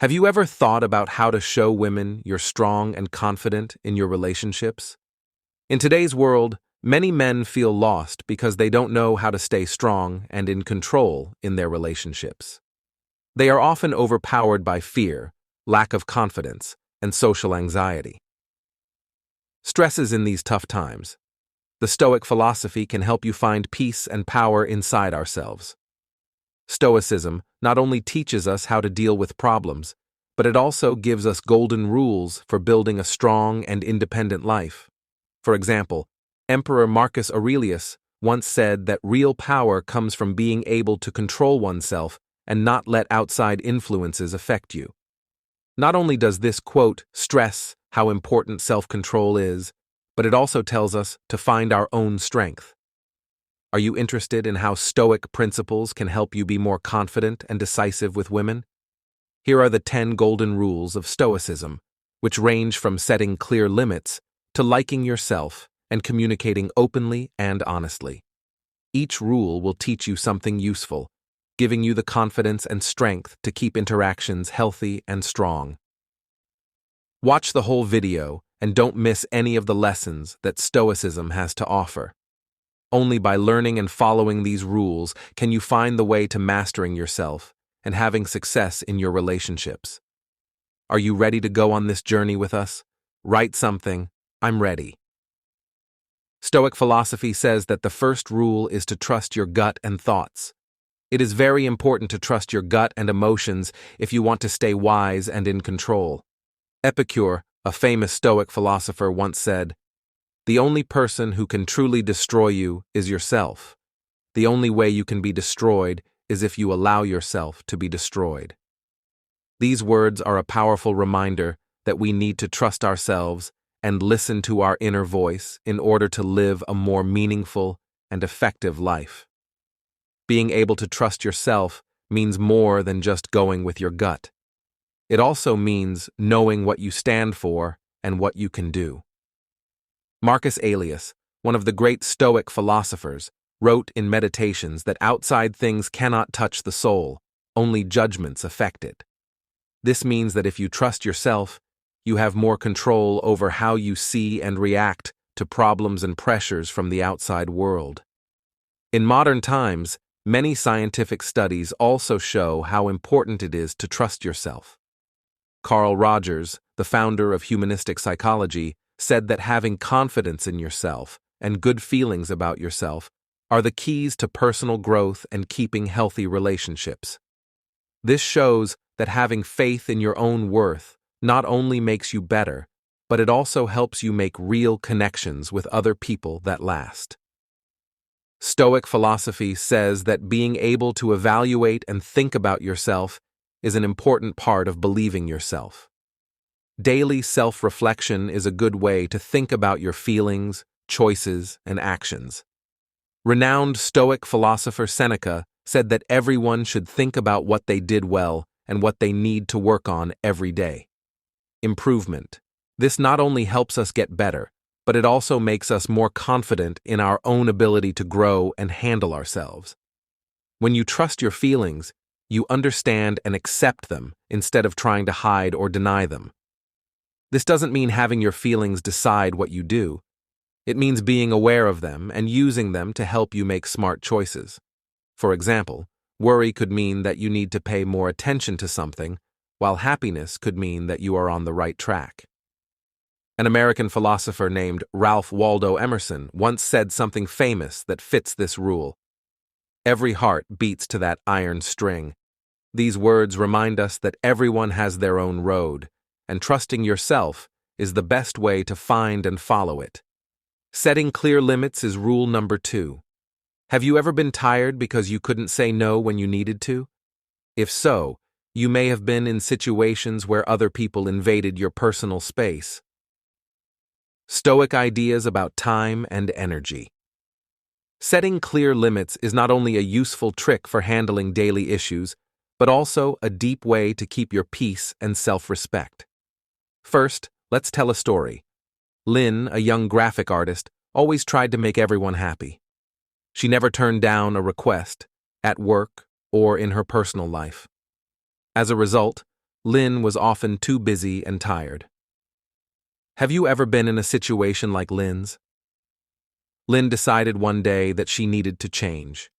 Have you ever thought about how to show women you're strong and confident in your relationships? In today's world, many men feel lost because they don't know how to stay strong and in control in their relationships. They are often overpowered by fear, lack of confidence, and social anxiety. Stresses in these tough times. The Stoic philosophy can help you find peace and power inside ourselves. Stoicism not only teaches us how to deal with problems, but it also gives us golden rules for building a strong and independent life. For example, Emperor Marcus Aurelius once said that real power comes from being able to control oneself and not let outside influences affect you. Not only does this quote stress how important self-control is, but it also tells us to find our own strength. Are you interested in how Stoic principles can help you be more confident and decisive with women? Here are the 10 golden rules of Stoicism, which range from setting clear limits to liking yourself and communicating openly and honestly. Each rule will teach you something useful, giving you the confidence and strength to keep interactions healthy and strong. Watch the whole video and don't miss any of the lessons that Stoicism has to offer. Only by learning and following these rules can you find the way to mastering yourself and having success in your relationships. Are you ready to go on this journey with us? Write something, I'm ready. Stoic philosophy says that the first rule is to trust your gut and thoughts. It is very important to trust your gut and emotions if you want to stay wise and in control. Epicure, a famous Stoic philosopher, once said, "The only person who can truly destroy you is yourself. The only way you can be destroyed is if you allow yourself to be destroyed." These words are a powerful reminder that we need to trust ourselves and listen to our inner voice in order to live a more meaningful and effective life. Being able to trust yourself means more than just going with your gut. It also means knowing what you stand for and what you can do. Marcus Aurelius, one of the great Stoic philosophers, wrote in Meditations that outside things cannot touch the soul, only judgments affect it. This means that if you trust yourself, you have more control over how you see and react to problems and pressures from the outside world. In modern times, many scientific studies also show how important it is to trust yourself. Carl Rogers, the founder of humanistic psychology, said that having confidence in yourself and good feelings about yourself are the keys to personal growth and keeping healthy relationships. This shows that having faith in your own worth not only makes you better, but it also helps you make real connections with other people that last. Stoic philosophy says that being able to evaluate and think about yourself is an important part of believing yourself. Daily self-reflection is a good way to think about your feelings, choices, and actions. Renowned Stoic philosopher Seneca said that everyone should think about what they did well and what they need to work on every day. Improvement. This not only helps us get better, but it also makes us more confident in our own ability to grow and handle ourselves. When you trust your feelings, you understand and accept them instead of trying to hide or deny them. This doesn't mean having your feelings decide what you do. It means being aware of them and using them to help you make smart choices. For example, worry could mean that you need to pay more attention to something, while happiness could mean that you are on the right track. An American philosopher named Ralph Waldo Emerson once said something famous that fits this rule. "Every heart beats to that iron string." These words remind us that everyone has their own road, and trusting yourself is the best way to find and follow it. Setting clear limits is rule number 2. Have you ever been tired because you couldn't say no when you needed to? If so, you may have been in situations where other people invaded your personal space. Stoic ideas about time and energy. Setting clear limits is not only a useful trick for handling daily issues, but also a deep way to keep your peace and self-respect. First, let's tell a story. Lynn, a young graphic artist, always tried to make everyone happy. She never turned down a request, at work or in her personal life. As a result, Lynn was often too busy and tired. Have you ever been in a situation like Lynn's? Lynn decided one day that she needed to change.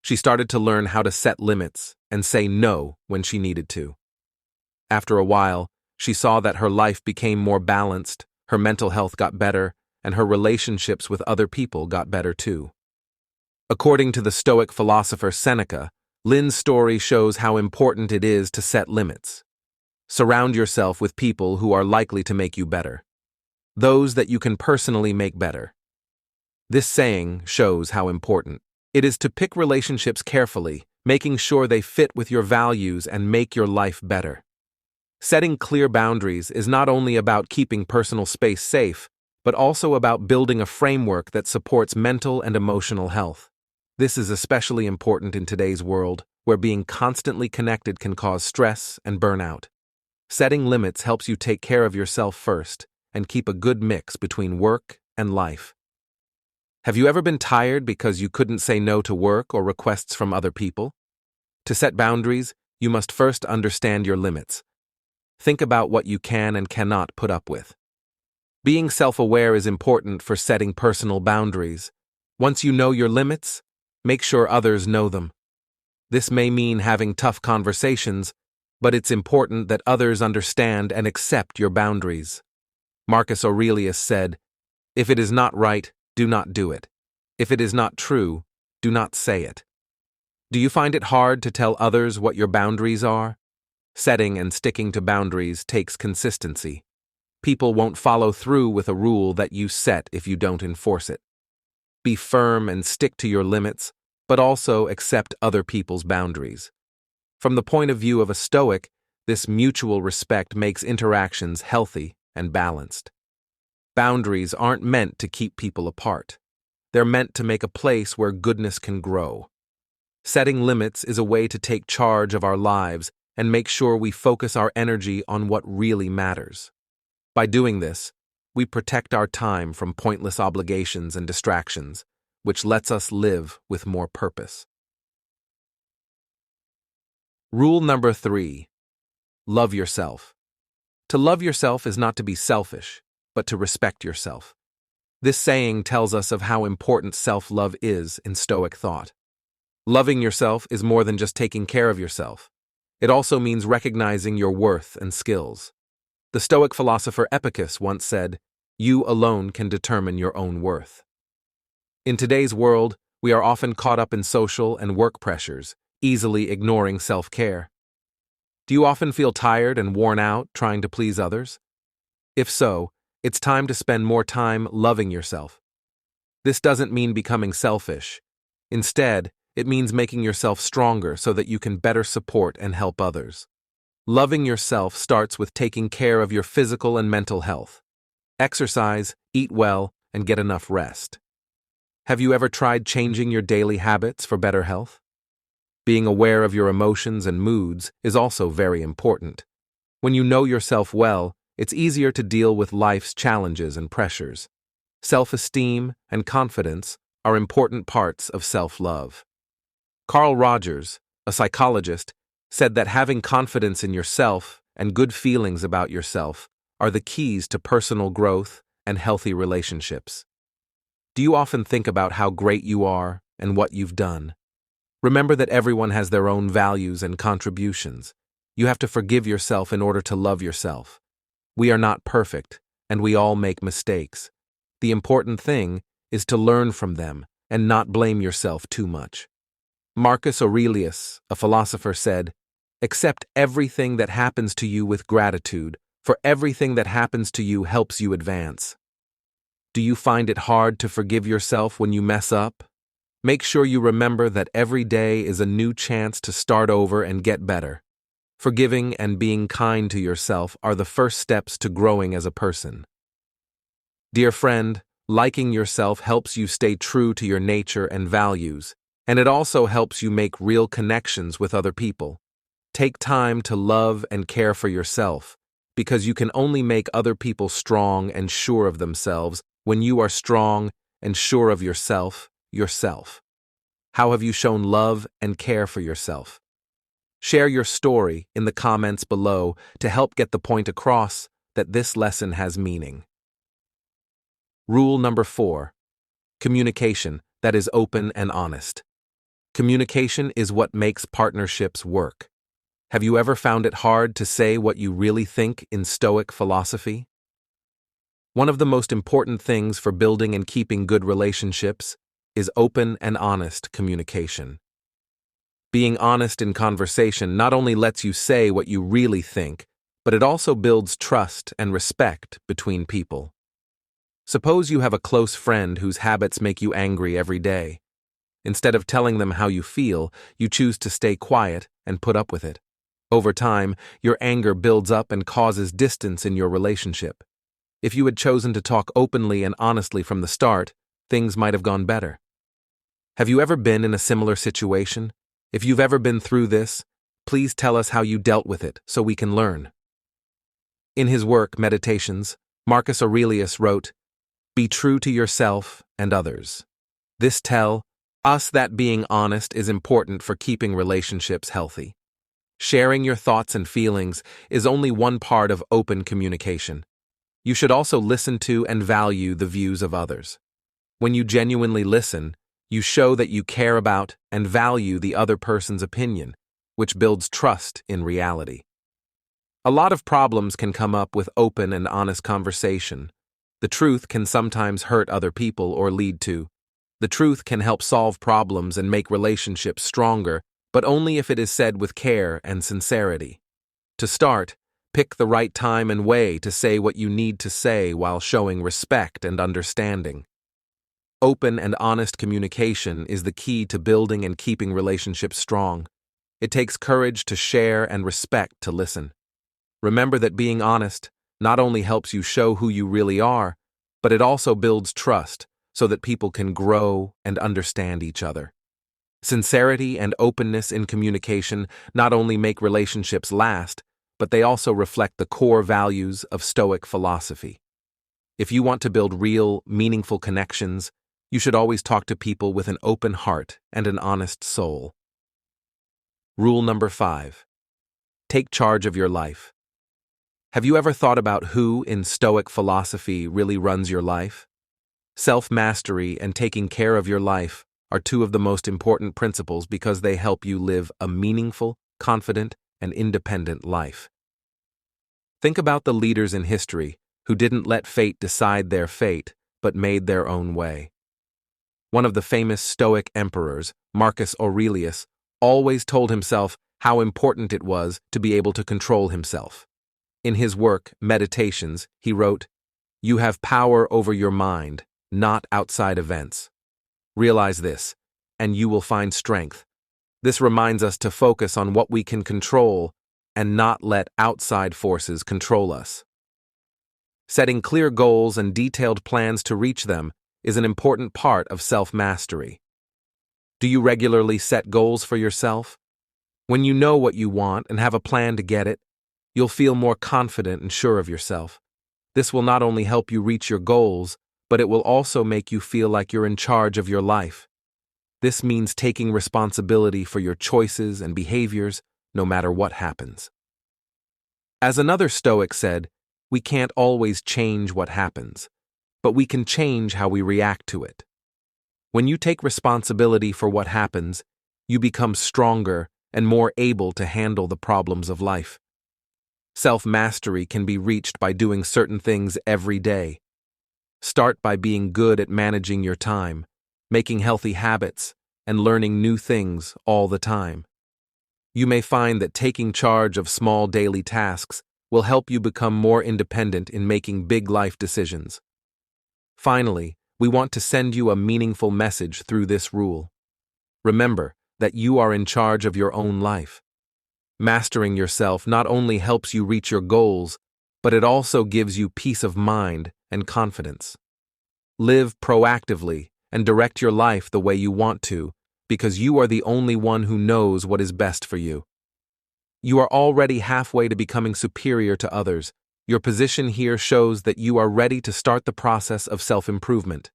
She started to learn how to set limits and say no when she needed to. After a while, she saw that her life became more balanced, her mental health got better, and her relationships with other people got better too. According to the Stoic philosopher Seneca, Lynn's story shows how important it is to set limits. Surround yourself with people who are likely to make you better. Those that you can personally make better. This saying shows how important it is to pick relationships carefully, making sure they fit with your values and make your life better. Setting clear boundaries is not only about keeping personal space safe, but also about building a framework that supports mental and emotional health. This is especially important in today's world, where being constantly connected can cause stress and burnout. Setting limits helps you take care of yourself first and keep a good mix between work and life. Have you ever been tired because you couldn't say no to work or requests from other people? To set boundaries, you must first understand your limits. Think about what you can and cannot put up with. Being self-aware is important for setting personal boundaries. Once you know your limits, make sure others know them. This may mean having tough conversations, but it's important that others understand and accept your boundaries. Marcus Aurelius said, "If it is not right, do not do it. If it is not true, do not say it." Do you find it hard to tell others what your boundaries are? Setting and sticking to boundaries takes consistency. People won't follow through with a rule that you set if you don't enforce it. Be firm and stick to your limits, but also accept other people's boundaries. From the point of view of a Stoic, this mutual respect makes interactions healthy and balanced. Boundaries aren't meant to keep people apart. They're meant to make a place where goodness can grow. Setting limits is a way to take charge of our lives and make sure we focus our energy on what really matters. By doing this, we protect our time from pointless obligations and distractions, which lets us live with more purpose. Rule number 3. Love yourself. To love yourself is not to be selfish, but to respect yourself. This saying tells us of how important self-love is in Stoic thought. Loving yourself is more than just taking care of yourself. It also means recognizing your worth and skills. The Stoic philosopher Epictetus once said, "You alone can determine your own worth." In today's world, we are often caught up in social and work pressures, easily ignoring self-care. Do you often feel tired and worn out trying to please others? If so, it's time to spend more time loving yourself. This doesn't mean becoming selfish. Instead, it means making yourself stronger so that you can better support and help others. Loving yourself starts with taking care of your physical and mental health. Exercise, eat well, and get enough rest. Have you ever tried changing your daily habits for better health? Being aware of your emotions and moods is also very important. When you know yourself well, it's easier to deal with life's challenges and pressures. Self-esteem and confidence are important parts of self-love. Carl Rogers, a psychologist, said that having confidence in yourself and good feelings about yourself are the keys to personal growth and healthy relationships. Do you often think about how great you are and what you've done? Remember that everyone has their own values and contributions. You have to forgive yourself in order to love yourself. We are not perfect, and we all make mistakes. The important thing is to learn from them and not blame yourself too much. Marcus Aurelius, a philosopher, said, "Accept everything that happens to you with gratitude, for everything that happens to you helps you advance." Do you find it hard to forgive yourself when you mess up? Make sure you remember that every day is a new chance to start over and get better. Forgiving and being kind to yourself are the first steps to growing as a person. Dear friend, liking yourself helps you stay true to your nature and values, and it also helps you make real connections with other people. Take time to love and care for yourself, because you can only make other people strong and sure of themselves when you are strong and sure of yourself. How have you shown love and care for yourself? Share your story in the comments below to help get the point across that this lesson has meaning. Rule number 4. Communication that is open and honest. Communication is what makes partnerships work. Have you ever found it hard to say what you really think in Stoic philosophy? One of the most important things for building and keeping good relationships is open and honest communication. Being honest in conversation not only lets you say what you really think, but it also builds trust and respect between people. Suppose you have a close friend whose habits make you angry every day. Instead of telling them how you feel, you choose to stay quiet and put up with it. Over time, your anger builds up and causes distance in your relationship. If you had chosen to talk openly and honestly from the start, things might have gone better. Have you ever been in a similar situation? If you've ever been through this, please tell us how you dealt with it so we can learn. In his work, Meditations, Marcus Aurelius wrote, "Be true to yourself and others." This tells us that being honest is important for keeping relationships healthy. Sharing your thoughts and feelings is only one part of open communication. You should also listen to and value the views of others. When you genuinely listen, you show that you care about and value the other person's opinion, which builds trust in reality. A lot of problems can come up with open and honest conversation. The truth can sometimes hurt other people or lead to. The truth can help solve problems and make relationships stronger, but only if it is said with care and sincerity. To start, pick the right time and way to say what you need to say while showing respect and understanding. Open and honest communication is the key to building and keeping relationships strong. It takes courage to share and respect to listen. Remember that being honest not only helps you show who you really are, but it also builds trust so that people can grow and understand each other. Sincerity and openness in communication not only make relationships last, but they also reflect the core values of Stoic philosophy. If you want to build real, meaningful connections, you should always talk to people with an open heart and an honest soul. Rule number 5. Take charge of your life. Have you ever thought about who in Stoic philosophy really runs your life? Self-mastery and taking care of your life are two of the most important principles because they help you live a meaningful, confident, and independent life. Think about the leaders in history who didn't let fate decide their fate, but made their own way. One of the famous Stoic emperors, Marcus Aurelius, always told himself how important it was to be able to control himself. In his work, Meditations, he wrote, "You have power over your mind, not outside events. Realize this, and you will find strength." This reminds us to focus on what we can control and not let outside forces control us. Setting clear goals and detailed plans to reach them is an important part of self-mastery. Do you regularly set goals for yourself? When you know what you want and have a plan to get it, you'll feel more confident and sure of yourself. This will not only help you reach your goals, but it will also make you feel like you're in charge of your life. This means taking responsibility for your choices and behaviors, no matter what happens. As another Stoic said, we can't always change what happens, but we can change how we react to it. When you take responsibility for what happens, you become stronger and more able to handle the problems of life. Self-mastery can be reached by doing certain things every day. Start by being good at managing your time, making healthy habits, and learning new things all the time. You may find that taking charge of small daily tasks will help you become more independent in making big life decisions. Finally, we want to send you a meaningful message through this rule. Remember that you are in charge of your own life. Mastering yourself not only helps you reach your goals, but it also gives you peace of mind and confidence. Live proactively and direct your life the way you want to, because you are the only one who knows what is best for you. You are already halfway to becoming superior to others. Your position here shows that you are ready to start the process of self-improvement.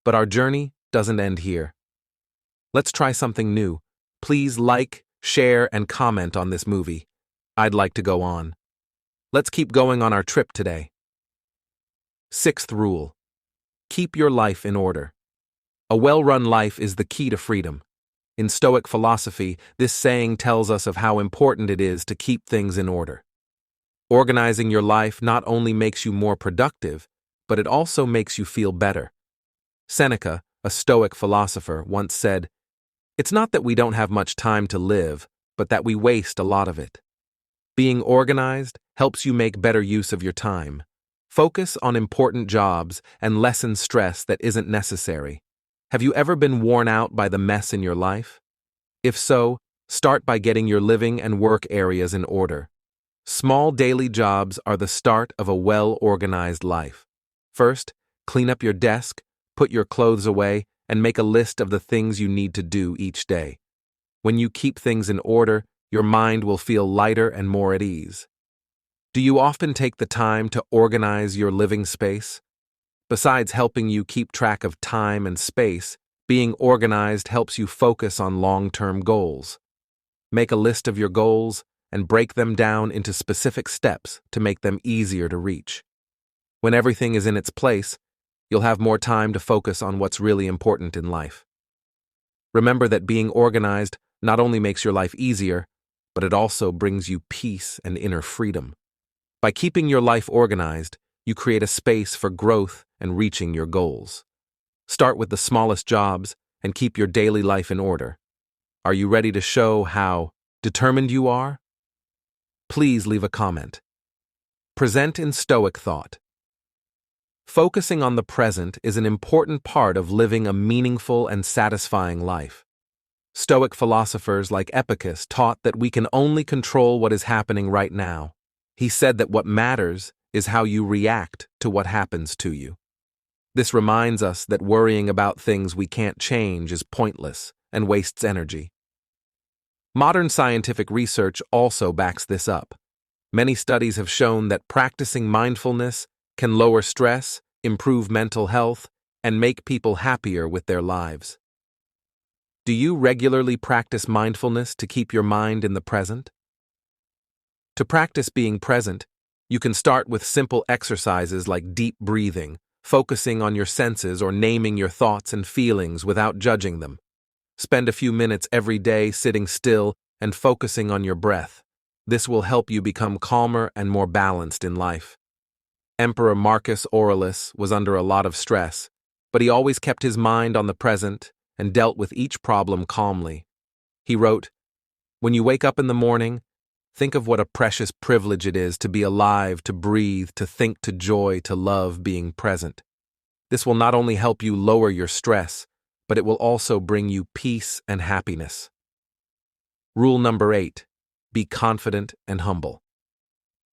But our journey doesn't end here. Let's try something new. Please like, share, and comment on this movie. I'd like to go on. Let's keep going on our trip today. Sixth rule: keep your life in order. A well-run life is the key to freedom. In Stoic philosophy, this saying tells us of how important it is to keep things in order. Organizing your life not only makes you more productive, but it also makes you feel better. Seneca, a Stoic philosopher, once said, "It's not that we don't have much time to live, but that we waste a lot of it." Being organized helps you make better use of your time. Focus on important jobs and lessen stress that isn't necessary. Have you ever been worn out by the mess in your life? If so, start by getting your living and work areas in order. Small daily jobs are the start of a well-organized life. First, clean up your desk, put your clothes away, and make a list of the things you need to do each day. When you keep things in order, your mind will feel lighter and more at ease. Do you often take the time to organize your living space? Besides helping you keep track of time and space, being organized helps you focus on long-term goals. Make a list of your goals and break them down into specific steps to make them easier to reach. When everything is in its place, you'll have more time to focus on what's really important in life. Remember that being organized not only makes your life easier, but it also brings you peace and inner freedom. By keeping your life organized, you create a space for growth and reaching your goals. Start with the smallest jobs and keep your daily life in order. Are you ready to show how determined you are? Please leave a comment. Present in Stoic thought. Focusing on the present is an important part of living a meaningful and satisfying life. Stoic philosophers like Epictetus taught that we can only control what is happening right now. He said that what matters is how you react to what happens to you. This reminds us that worrying about things we can't change is pointless and wastes energy. Modern scientific research also backs this up. Many studies have shown that practicing mindfulness can lower stress, improve mental health, and make people happier with their lives. Do you regularly practice mindfulness to keep your mind in the present? To practice being present, you can start with simple exercises like deep breathing, focusing on your senses, or naming your thoughts and feelings without judging them. Spend a few minutes every day sitting still and focusing on your breath. This will help you become calmer and more balanced in life. Emperor Marcus Aurelius was under a lot of stress, but he always kept his mind on the present and dealt with each problem calmly. He wrote, "When you wake up in the morning, think of what a precious privilege it is to be alive, to breathe, to think, to joy, to love, being present. This will not only help you lower your stress, but it will also bring you peace and happiness." Rule number 8: be confident and humble.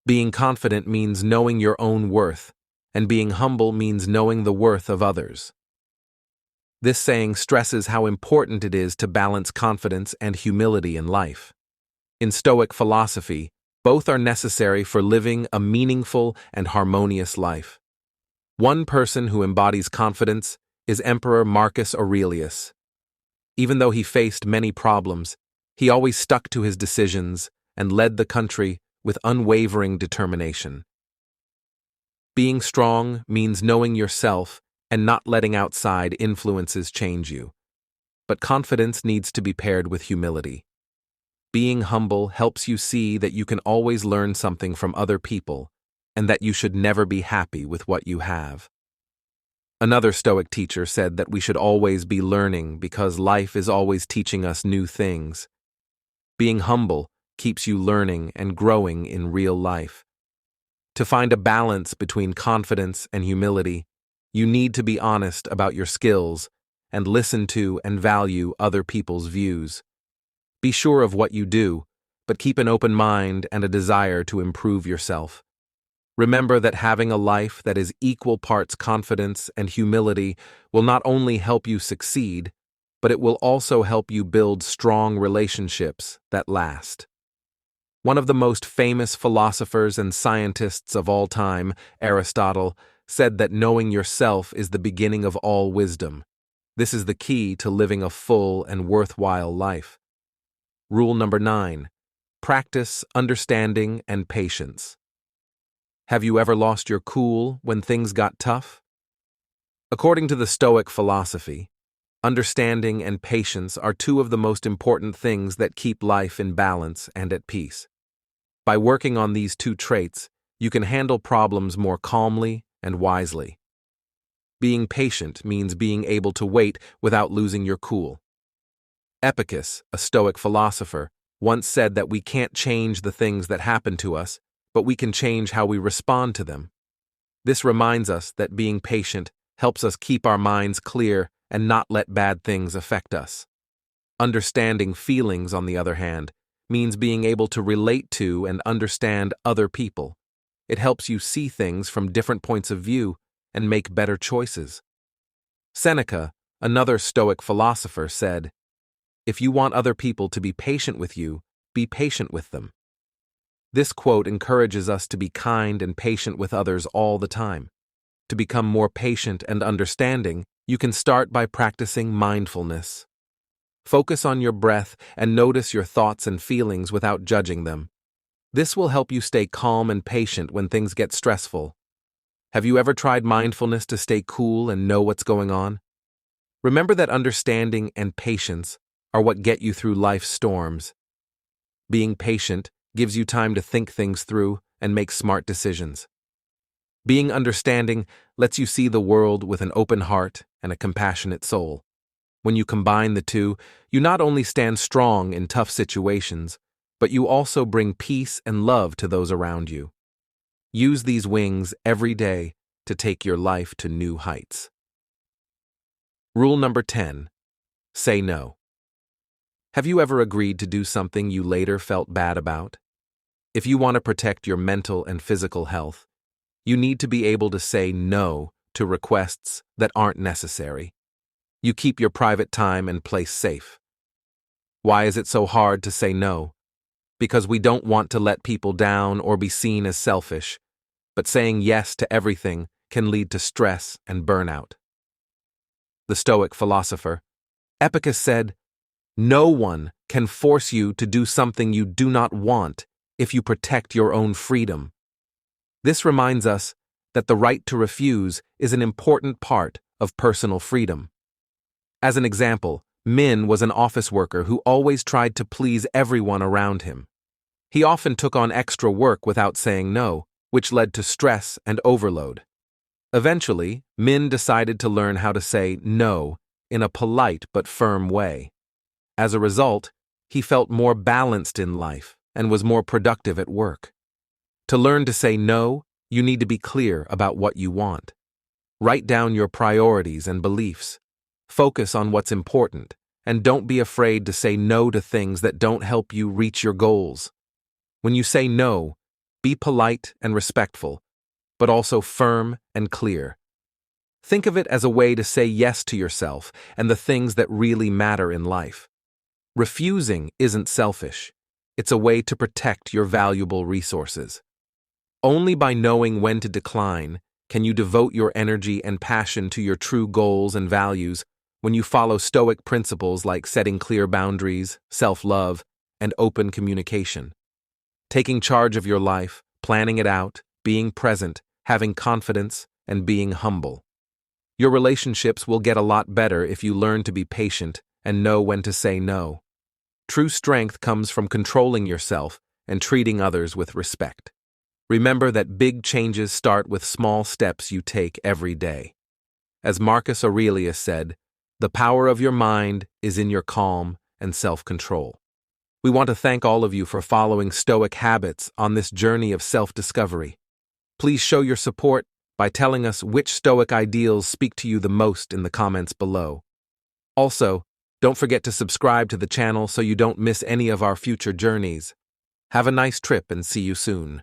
Being confident means knowing your own worth, and being humble means knowing the worth of others. This saying stresses how important it is to balance confidence and humility in life. In Stoic philosophy, both are necessary for living a meaningful and harmonious life. One person who embodies confidence is Emperor Marcus Aurelius. Even though he faced many problems, he always stuck to his decisions and led the country with unwavering determination. Being strong means knowing yourself and not letting outside influences change you. But confidence needs to be paired with humility. Being humble helps you see that you can always learn something from other people and that you should never be happy with what you have. Another Stoic teacher said that we should always be learning because life is always teaching us new things. Being humble keeps you learning and growing in real life. To find a balance between confidence and humility, you need to be honest about your skills and listen to and value other people's views. Be sure of what you do, but keep an open mind and a desire to improve yourself. Remember that having a life that is equal parts confidence and humility will not only help you succeed, but it will also help you build strong relationships that last. One of the most famous philosophers and scientists of all time, Aristotle, said that knowing yourself is the beginning of all wisdom. This is the key to living a full and worthwhile life. Rule number 9. Practice understanding and patience. Have you ever lost your cool when things got tough? According to the Stoic philosophy, understanding and patience are two of the most important things that keep life in balance and at peace. By working on these two traits, you can handle problems more calmly and wisely. Being patient means being able to wait without losing your cool. Epicus, a Stoic philosopher, once said that we can't change the things that happen to us, but we can change how we respond to them. This reminds us that being patient helps us keep our minds clear and not let bad things affect us. Understanding feelings, on the other hand, means being able to relate to and understand other people. It helps you see things from different points of view and make better choices. Seneca, another Stoic philosopher, said, "If you want other people to be patient with you, be patient with them." This quote encourages us to be kind and patient with others all the time. To become more patient and understanding, you can start by practicing mindfulness. Focus on your breath and notice your thoughts and feelings without judging them. This will help you stay calm and patient when things get stressful. Have you ever tried mindfulness to stay cool and know what's going on? Remember that understanding and patience are what get you through life's storms. Being patient gives you time to think things through and make smart decisions. Being understanding lets you see the world with an open heart and a compassionate soul. When you combine the two, you not only stand strong in tough situations, but you also bring peace and love to those around you. Use these wings every day to take your life to new heights. Rule number 10. Say no. Have you ever agreed to do something you later felt bad about? If you want to protect your mental and physical health, you need to be able to say no to requests that aren't necessary. You keep your private time and place safe. Why is it so hard to say no? Because we don't want to let people down or be seen as selfish, but saying yes to everything can lead to stress and burnout. The Stoic philosopher Epicus said, "No one can force you to do something you do not want if you protect your own freedom." This reminds us that the right to refuse is an important part of personal freedom. As an example, Min was an office worker who always tried to please everyone around him. He often took on extra work without saying no, which led to stress and overload. Eventually, Min decided to learn how to say no in a polite but firm way. As a result, he felt more balanced in life and was more productive at work. To learn to say no, you need to be clear about what you want. Write down your priorities and beliefs. Focus on what's important, and don't be afraid to say no to things that don't help you reach your goals. When you say no, be polite and respectful, but also firm and clear. Think of it as a way to say yes to yourself and the things that really matter in life. Refusing isn't selfish. It's a way to protect your valuable resources. Only by knowing when to decline can you devote your energy and passion to your true goals and values. When you follow Stoic principles like setting clear boundaries, self-love, and open communication. Taking charge of your life, planning it out, being present, having confidence, and being humble. Your relationships will get a lot better if you learn to be patient and know when to say no. True strength comes from controlling yourself and treating others with respect. Remember that big changes start with small steps you take every day. As Marcus Aurelius said, "The power of your mind is in your calm and self-control." We want to thank all of you for following Stoic habits on this journey of self-discovery. Please show your support by telling us which Stoic ideals speak to you the most in the comments below. Also, don't forget to subscribe to the channel so you don't miss any of our future journeys. Have a nice trip and see you soon.